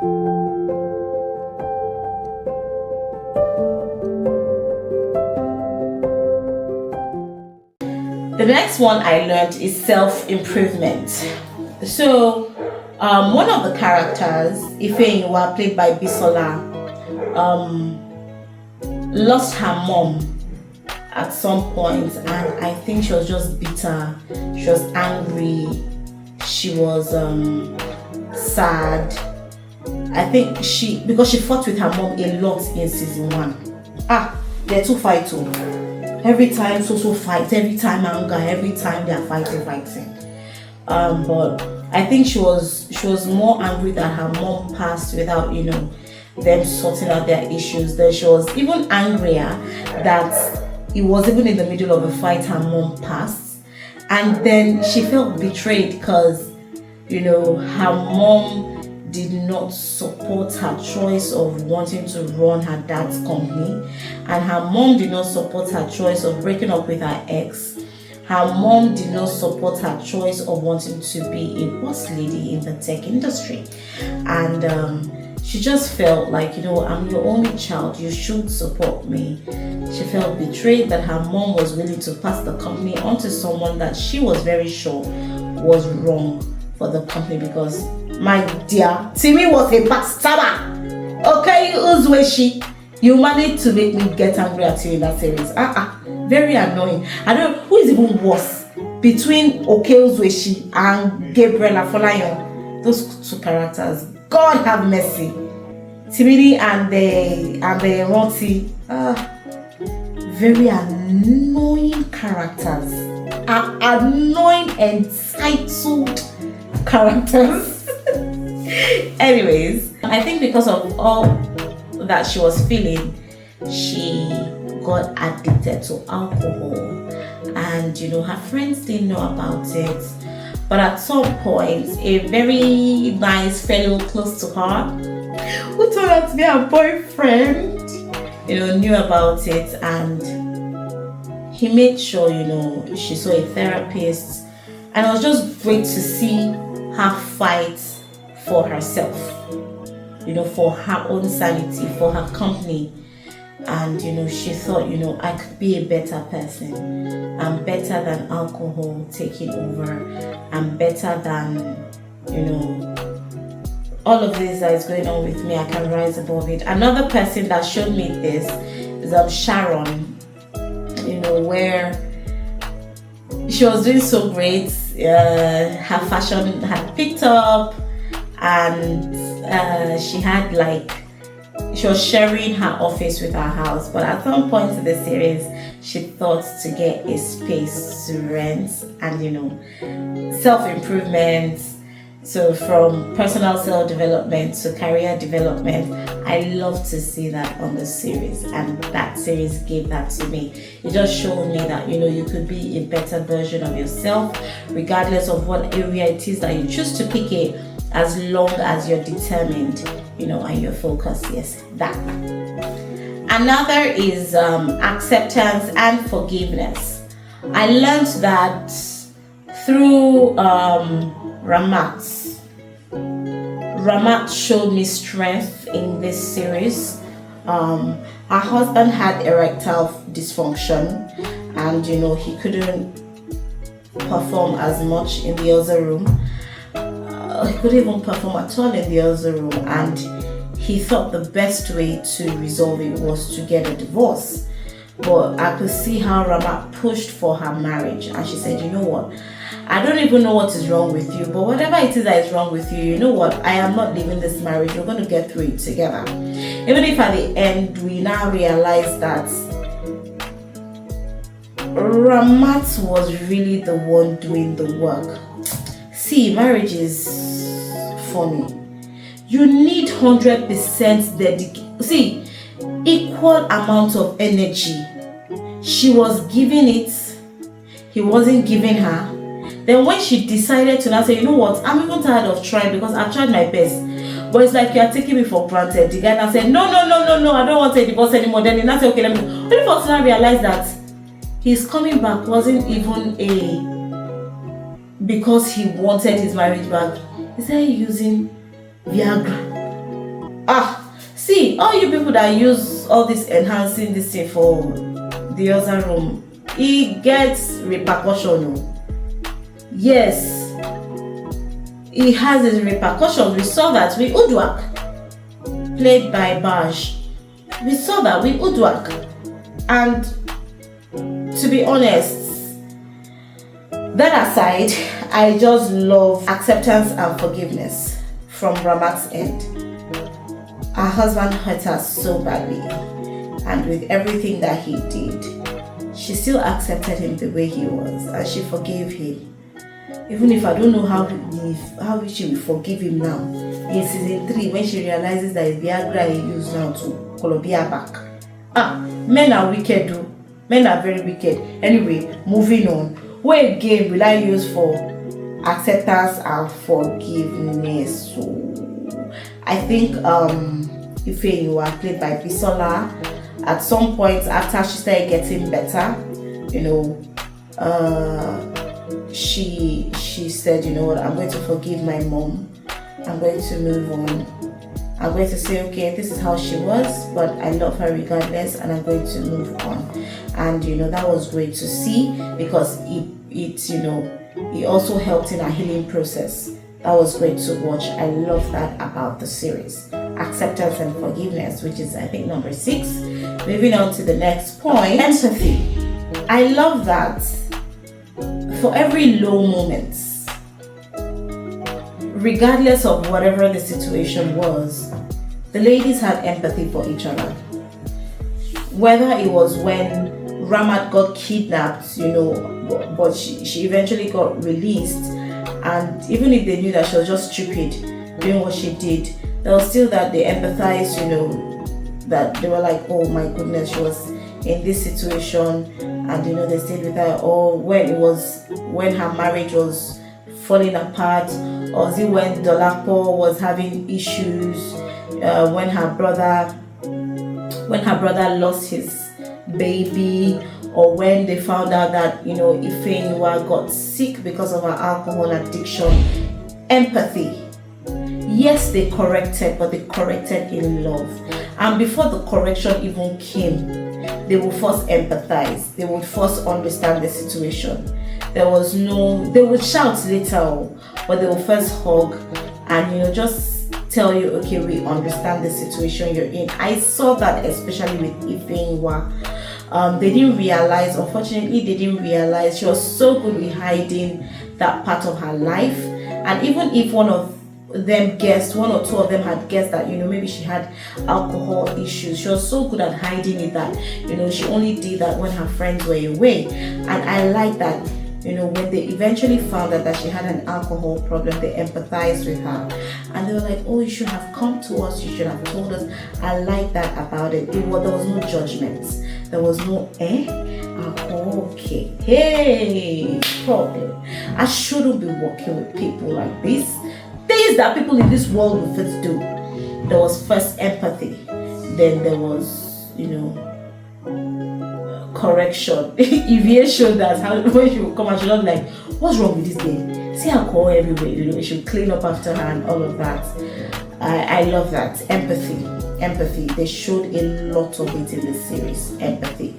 The next one I learned is self-improvement. So, one of the characters, Ifeyiwa, played by Bisola, lost her mom at some point, and I think she was just bitter. She was angry. She was sad. I think because she fought with her mom a lot in season 1. They're too fighting. Every time so fight, every time anger, every time they're fighting. But I think she was more angry that her mom passed without, them sorting out their issues. Then she was even angrier that it was even in the middle of a fight her mom passed. And then she felt betrayed because, her mom did not support her choice of wanting to run her dad's company, and her mom did not support her choice of breaking up with her ex. Her mom did not support her choice of wanting to be a boss lady in the tech industry, and she just felt like, I'm your only child, you should support me. She felt betrayed that her mom was willing to pass the company on to someone that she was very sure was wrong for the company, because, my dear, Timmy was a backstabber. Okay, Uzweshi, you managed to make me get angry at you in that series. Very annoying. I don't know who is even worse between Uzweshi and Gabriel Afolayan. Those two characters, God have mercy. Timmy and the Ronti, very annoying characters. Annoying, entitled characters. Anyways, I think because of all that she was feeling, she got addicted to alcohol, and her friends didn't know about it. But at some point, a very nice fellow close to her, who turned out to be her boyfriend, knew about it, and he made sure, she saw a therapist, and it was just great to see her fight for herself, for her own sanity, for her company. And she thought, I could be a better person. I'm better than alcohol taking over. I'm better than, all of this that is going on with me. I can rise above it. Another person that showed me this is Sharon, where she was doing so great. Her fashion had picked up, and she was sharing her office with her house. But at some point in the series, she thought to get a space to rent, and self-improvement. So from personal self-development to career development, I love to see that on the series, and that series gave that to me. It just showed me that you could be a better version of yourself, regardless of what area it is that you choose to pick it, as long as you're determined, and you're focused. Yes, that. Another is acceptance and forgiveness. I learned that through Ramat. Ramat showed me strength in this series. Her husband had erectile dysfunction, and he couldn't perform as much in the other room. He couldn't even perform at all in the other room, and he thought the best way to resolve it was to get a divorce. But I could see how Ramat pushed for her marriage, and she said, what, I don't even know what is wrong with you, but whatever it is that is wrong with you, what, I am not leaving this marriage. We're going to get through it together. Even if at the end we now realize that Ramat was really the one doing the work. See, marriage is funny. You need 100% dedication. See, equal amount of energy. She was giving it, he wasn't giving her. Then when she decided to now say, what, I'm even tired of trying because I've tried my best, but it's like you're taking me for granted. The guy now said, no, I don't want a divorce anymore. Then he now said, okay, let me go. Only for us now realize that his coming back wasn't even because he wanted his marriage back. He started using Viagra. See, all you people that use all this enhancing this thing for the other room, it gets repercussion. Yes, it has its repercussions. We saw that with Udwak, played by Bash. We saw that with Udwak. And to be honest, that aside, I just love acceptance and forgiveness from Ramat's end. Her husband hurt her so badly, and with everything that he did, she still accepted him the way he was, and she forgave him. Even if I don't know how she will forgive him now. In season 3, when she realizes that it's Viagra he used now to Colombia back. Men are wicked though. Men are very wicked. Anyway, moving on. What again will I use for acceptance and forgiveness? So I think Ife you are played by Bisola. At some point after she started getting better, she said, you know what, I'm going to forgive my mom. I'm going to move on. I'm going to say, okay, this is how she was, but I love her regardless, and I'm going to move on. And that was great to see, because it also helped in her healing process. That was great to watch. I love that about the series. Acceptance and forgiveness, which is I think number 6. Moving on to the next point, empathy. I love that for every low moment, regardless of whatever the situation was, the ladies had empathy for each other. Whether it was when Ramat got kidnapped, but she eventually got released, and even if they knew that she was just stupid doing what she did, there was still that they empathized, that they were like, oh my goodness, she was in this situation, and they stayed with her. Or when her marriage was falling apart, or was it when Dolapo was having issues, when her brother lost his baby, or when they found out that Ifeanyiwa got sick because of her alcohol addiction. Empathy. Yes, they corrected, but they corrected in love. And before the correction even came, they would first empathize. They would first understand the situation. They would shout later, but they would first hug and just tell you, okay, we understand the situation you're in. I saw that especially with Ifeanyiwa. Unfortunately, they didn't realize she was so good with hiding that part of her life. And even if one or two of them had guessed that, maybe she had alcohol issues, she was so good at hiding it that, she only did that when her friends were away. And I like that, when they eventually found out that she had an alcohol problem, they empathized with her. And they were like, oh, you should have come to us, you should have told us. I like that about it. There was no judgments. There was no, okay, hey, problem. I shouldn't be working with people like this. Things that people in this world will first do. There was first empathy, then there was, correction. Evie showed that when she would come and she was like, what's wrong with this girl? See alcohol everywhere, she would clean up after her and all of that. I love that. Empathy. They showed a lot of it in the series. Empathy.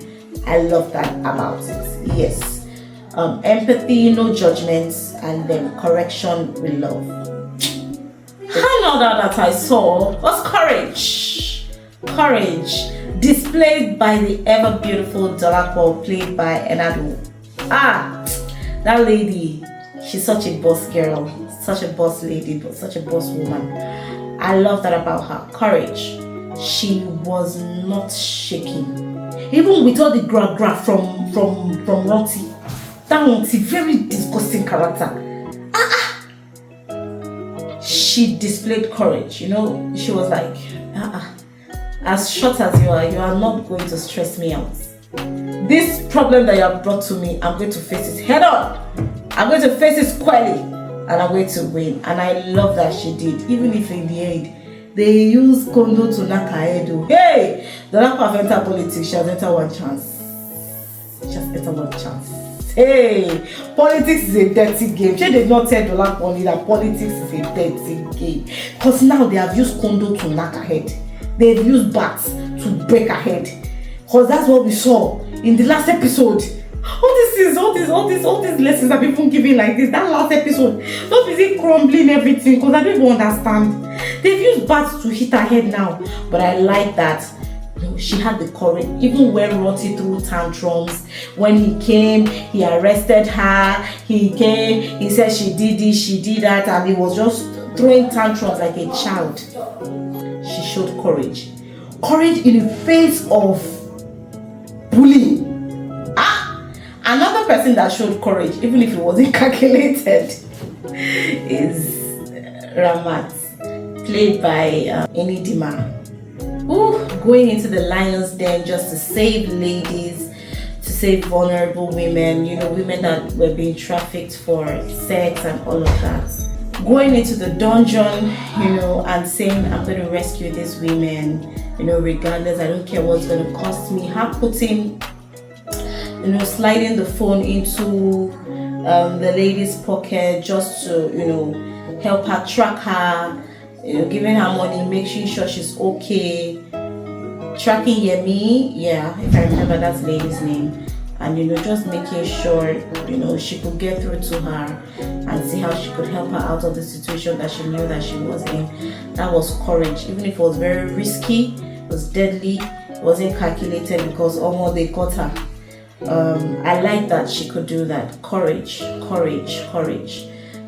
I love that about it. Yes. Empathy, no judgments, and then correction with love. Another that I saw was courage. Courage displayed by the ever beautiful Dolapo, played by Enadu. That lady, she's such a boss girl, such a boss lady, but such a boss woman. I love that about her. Courage. She was not shaking, even with all the gra from Roti. That one's a very disgusting character. She displayed courage. She was like, as short as you are not going to stress me out. This problem that you have brought to me, I'm going to face it head on. I'm going to face it squarely, and I'm going to win. And I love that she did, even if in the end they use Kondo to knock her head. Hey, the lack of enter politics, she has entered one chance. She has entered one chance. Hey, politics is a dirty game. She did not tell Dollar Pony that politics is a dirty game. Because now they have used condo to knock her head. They've used bats to break her head. Because that's what we saw in the last episode. All these lessons that people giving like this. That last episode, not busy crumbling everything. Because I don't even understand. They've used bats to hit her head now. But I like that. She had the courage, even when Rotti threw tantrums. When he came, he arrested her. He came, he said she did this, she did that, and he was just throwing tantrums like a child. She showed courage. Courage in the face of bullying. Another person that showed courage, even if it wasn't calculated, is Ramat, played by Enidima. Going into the lion's den just to save ladies, to save vulnerable women, women that were being trafficked for sex and all of that. Going into the dungeon, and saying, I'm going to rescue these women, regardless, I don't care what's going to cost me. Her putting, sliding the phone into the lady's pocket just to, help her track her, giving her money, making sure she's okay. Tracking Yemi, if I remember that's the lady's name, and just making sure she could get through to her and see how she could help her out of the situation that she knew that she was in. That was courage, even if it was very risky, it was deadly, it wasn't calculated because almost they caught her. I like that she could do that. Courage.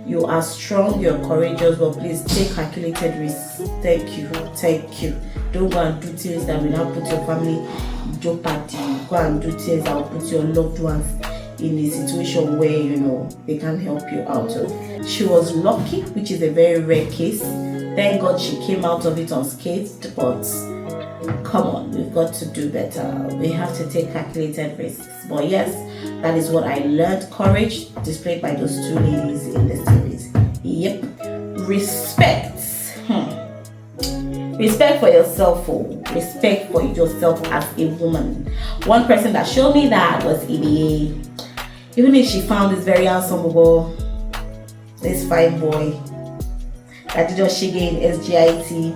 You are strong, you're courageous, but please take calculated risks. Thank you. Don't go and do things that will not put your family in jeopardy. Go and do things that will put your loved ones in a situation where they can't help you out of. She was lucky, which is a very rare case. Thank God she came out of it unscathed, but come on, we've got to do better. We have to take calculated risks. But yes, that is what I learned. Courage displayed by those two ladies in the series. Yep. Respect. Respect for yourself. Respect for yourself as a woman. One person that showed me that was EBA. Even if she found this very handsome boy, this fine boy that did just shige in SGIT.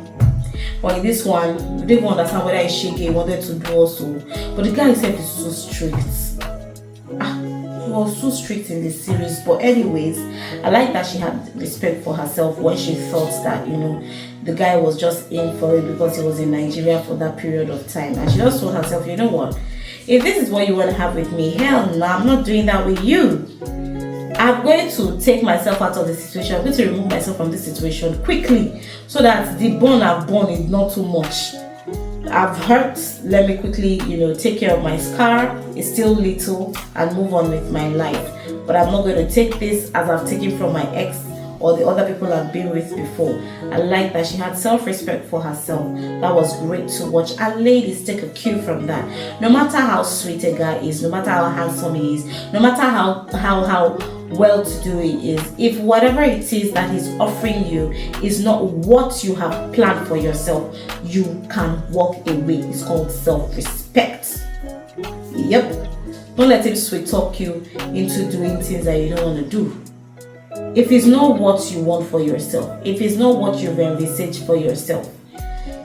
But in this one, we didn't even understand whether it's shige he wanted to do also. But the guy himself is so strict. He was so strict in this series. But anyways, I like that she had respect for herself when she thought that, the guy was just in for it because he was in Nigeria for that period of time. And she just told herself, you know what? If this is what you want to have with me, hell no, I'm not doing that with you. I'm going to take myself out of the situation. I'm going to remove myself from this situation quickly so that the bond I've borne is not too much. I've hurt. Let me quickly, take care of my scar. It's still little and move on with my life. But I'm not going to take this as I've taken from my ex or the other people I've been with before. I like that she had self-respect for herself. That was great to watch. And ladies, take a cue from that. No matter how sweet a guy is, no matter how handsome he is, no matter how well-to-do he is, if whatever it is that he's offering you is not what you have planned for yourself, you can walk away. It's called self-respect. Yep. Don't let him sweet talk you into doing things that you don't want to do. If it's not what you want for yourself, if it's not what you've envisaged for yourself,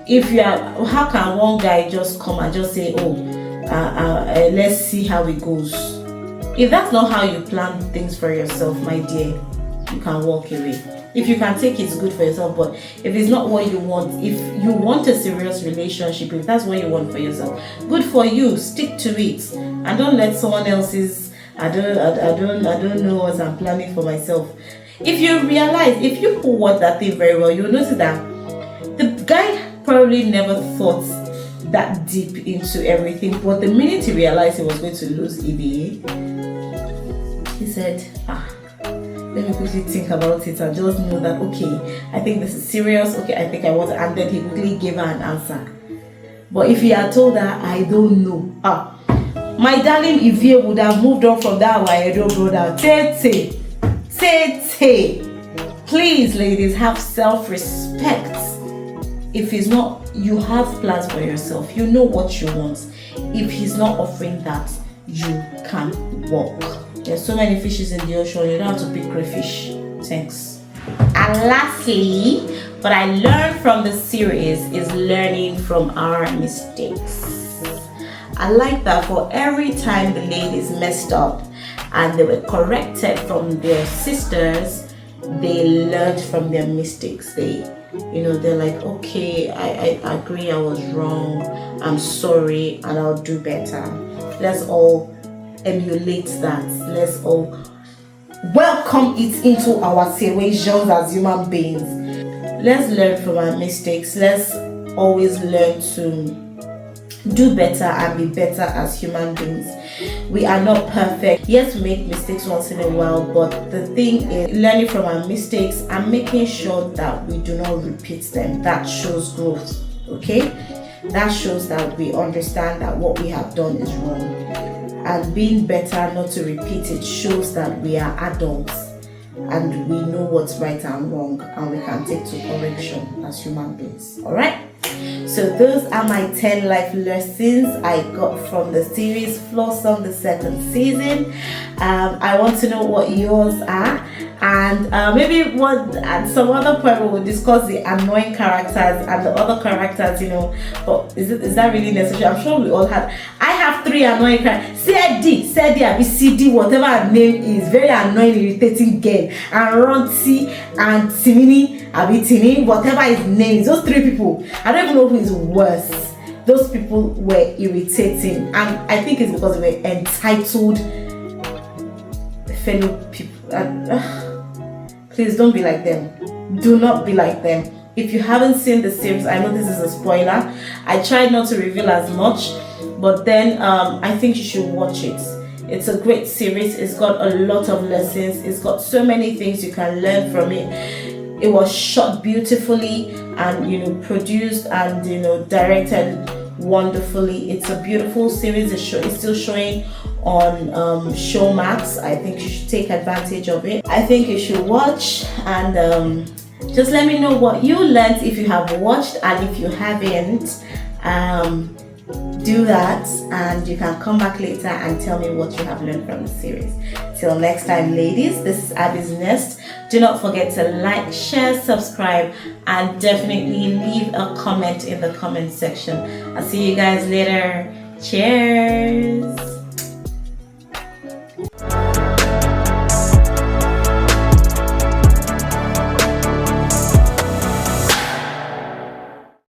how can one guy just come and just say, let's see how it goes? If that's not how you plan things for yourself, my dear, you can walk away. If you can take it's good for yourself, but if it's not what you want, if you want a serious relationship, if that's what you want for yourself, good for you, stick to it, and don't let someone else's I don't know what I'm planning for myself. If you realize, if you watch that thing very well, you'll notice that the guy probably never thought that deep into everything, but the minute he realized he was going to lose EBA, he said, let me quickly think about it and just know that, okay, I think this is serious, okay, I think I want to, and then he quickly gave her an answer. But if he had told her, I don't know, my darling Ivie would have moved on from that Waedo brother. Tete. Please, ladies, have self-respect. If he's not, you have plans for yourself. You know what you want. If he's not offering that, you can walk. There's so many fishes in the ocean, you don't have to pick crayfish. Thanks. And lastly, what I learned from the series is learning from our mistakes. I like that for every time the ladies messed up and they were corrected from their sisters, they learned from their mistakes. They're like, okay, I agree, I was wrong, I'm sorry, and I'll do better. Let's all emulate that. Let's all welcome it into our situations as human beings. Let's learn from our mistakes. Let's always learn to do better and be better as human beings. We are not perfect. Yes, we make mistakes once in a while, but the thing is learning from our mistakes and making sure that we do not repeat them. That shows growth. Okay, that shows that we understand that what we have done is wrong, and being better not to repeat it shows that we are adults and we know what's right and wrong, and we can take to correction as human beings. All right, so those are my 10 life lessons I got from the series Flawsome, the second season. I want to know what yours are, and maybe at some other point we will discuss the annoying characters and the other characters, but is that really necessary? I'm sure we all had. I have 3 annoying characters. Sedi, CD, whatever her name is, very annoying, irritating girl, and Ronti and Tini, whatever his name is. Those 3 people, I don't even know who is worse. Those people were irritating, and I think it's because they were entitled fellow people. Please don't be like them. Do not be like them. If you haven't seen the series, I know this is a spoiler. I tried not to reveal as much, but then I think you should watch it. It's a great series. It's got a lot of lessons. It's got so many things you can learn from it. It was shot beautifully and produced and directed wonderfully. It's a beautiful series. It's still showing on Showmax. I think you should take advantage of it. I think you should watch, and just let me know what you learned if you have watched, and if you haven't, do that, and you can come back later and tell me what you have learned from the series. Till next time, ladies, this is Abby's Nest. Do not forget to like, share, subscribe, and definitely leave a comment in the comment section. I'll see you guys later. Cheers.